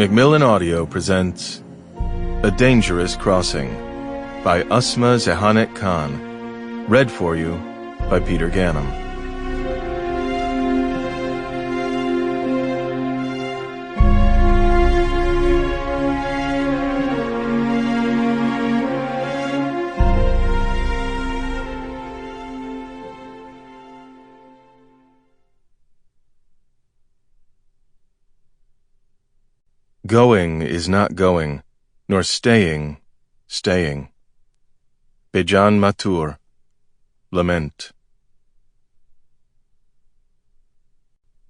Macmillan Audio presents A Dangerous Crossing by Ausma Zehanat Khan, read for you by Peter Ganim. Going is not going, nor staying, staying. Bejan Matur, Lament.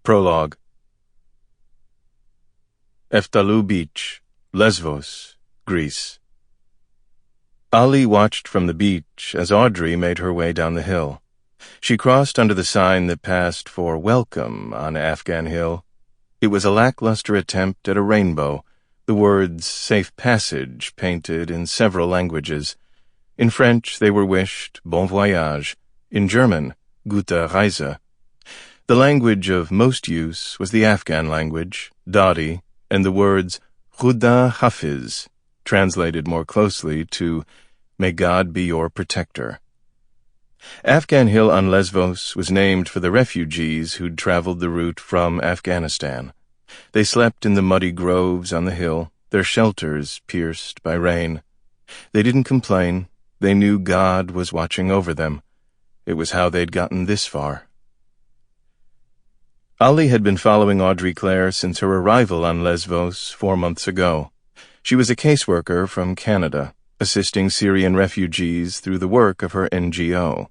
Prologue. Eftalou Beach, Lesvos, Greece. Ali watched from the beach as Audrey made her way down the hill. She crossed under the sign that passed for welcome on Afghan Hill. It was a lackluster attempt at a rainbow, the words safe passage painted in several languages. In French they were wished bon voyage, in German gute Reise. The language of most use was the Afghan language, Dari, and the words Khuda Hafiz, translated more closely to May God be your protector. Afghan Hill on Lesvos was named for the refugees who'd traveled the route from Afghanistan. They slept in the muddy groves on the hill, their shelters pierced by rain. They didn't complain. They knew God was watching over them. It was how they'd gotten this far. Ali had been following Audrey Clare since her arrival on Lesvos 4 months ago. She was a caseworker from Canada, assisting Syrian refugees through the work of her NGO.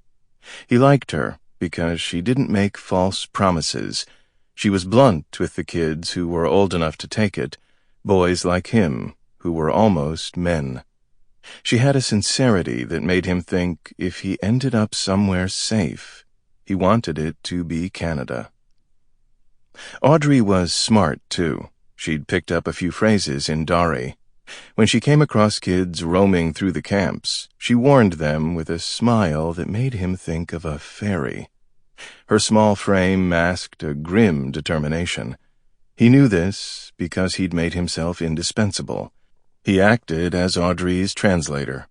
He liked her because she didn't make false promises. She was blunt with the kids who were old enough to take it, boys like him who were almost men. She had a sincerity that made him think if he ended up somewhere safe, he wanted it to be Canada. Audrey was smart, too. She'd picked up a few phrases in Dari. When she came across kids roaming through the camps, she warned them with a smile that made him think of a fairy. Her small frame masked a grim determination. He knew this because he'd made himself indispensable. He acted as Audrey's translator.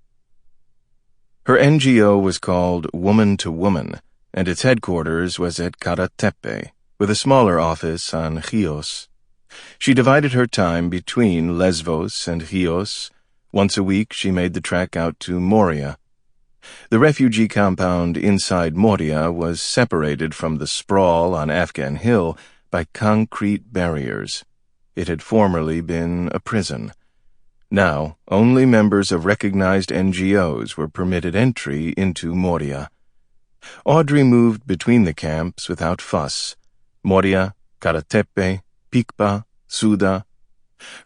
Her NGO was called Woman to Woman, and its headquarters was at Karatepe, with a smaller office on Chios. She divided her time between Lesvos and Chios. Once a week she made the trek out to Moria. The refugee compound inside Moria was separated from the sprawl on Afghan Hill by concrete barriers. It had formerly been a prison. Now, only members of recognized NGOs were permitted entry into Moria. Audrey moved between the camps without fuss. Moria, Karatepe, Pikpa, Suda.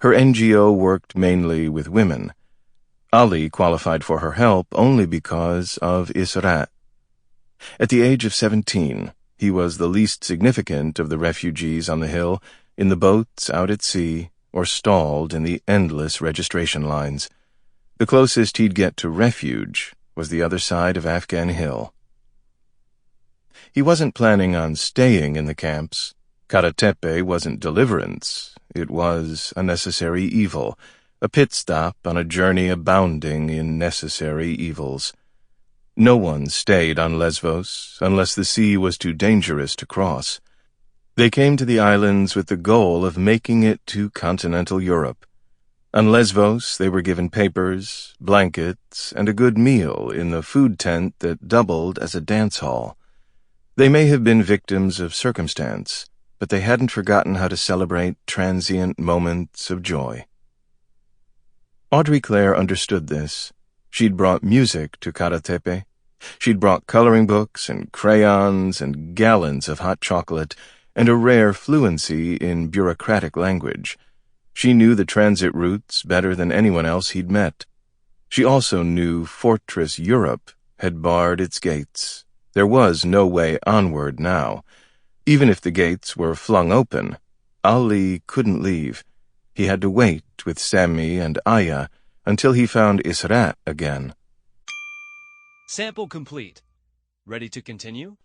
Her NGO worked mainly with women. Ali qualified for her help only because of Isra. At the age of 17, he was the least significant of the refugees on the hill, in the boats out at sea, or stalled in the endless registration lines. The closest he'd get to refuge was the other side of Afghan Hill. He wasn't planning on staying in the camps. Karatepe wasn't deliverance. It was a necessary evil, a pit stop on a journey abounding in necessary evils. No one stayed on Lesvos unless the sea was too dangerous to cross. They came to the islands with the goal of making it to continental Europe. On Lesvos they were given papers, blankets, and a good meal in the food tent that doubled as a dance hall. They may have been victims of circumstance, but they hadn't forgotten how to celebrate transient moments of joy. Audrey Clare understood this. She'd brought music to Karatepe. She'd brought coloring books and crayons and gallons of hot chocolate and a rare fluency in bureaucratic language. She knew the transit routes better than anyone else he'd met. She also knew Fortress Europe had barred its gates. There was no way onward now. Even if the gates were flung open, Ali couldn't leave. He had to wait with Sammy and Aya until he found Isra again. Sample complete. Ready to continue?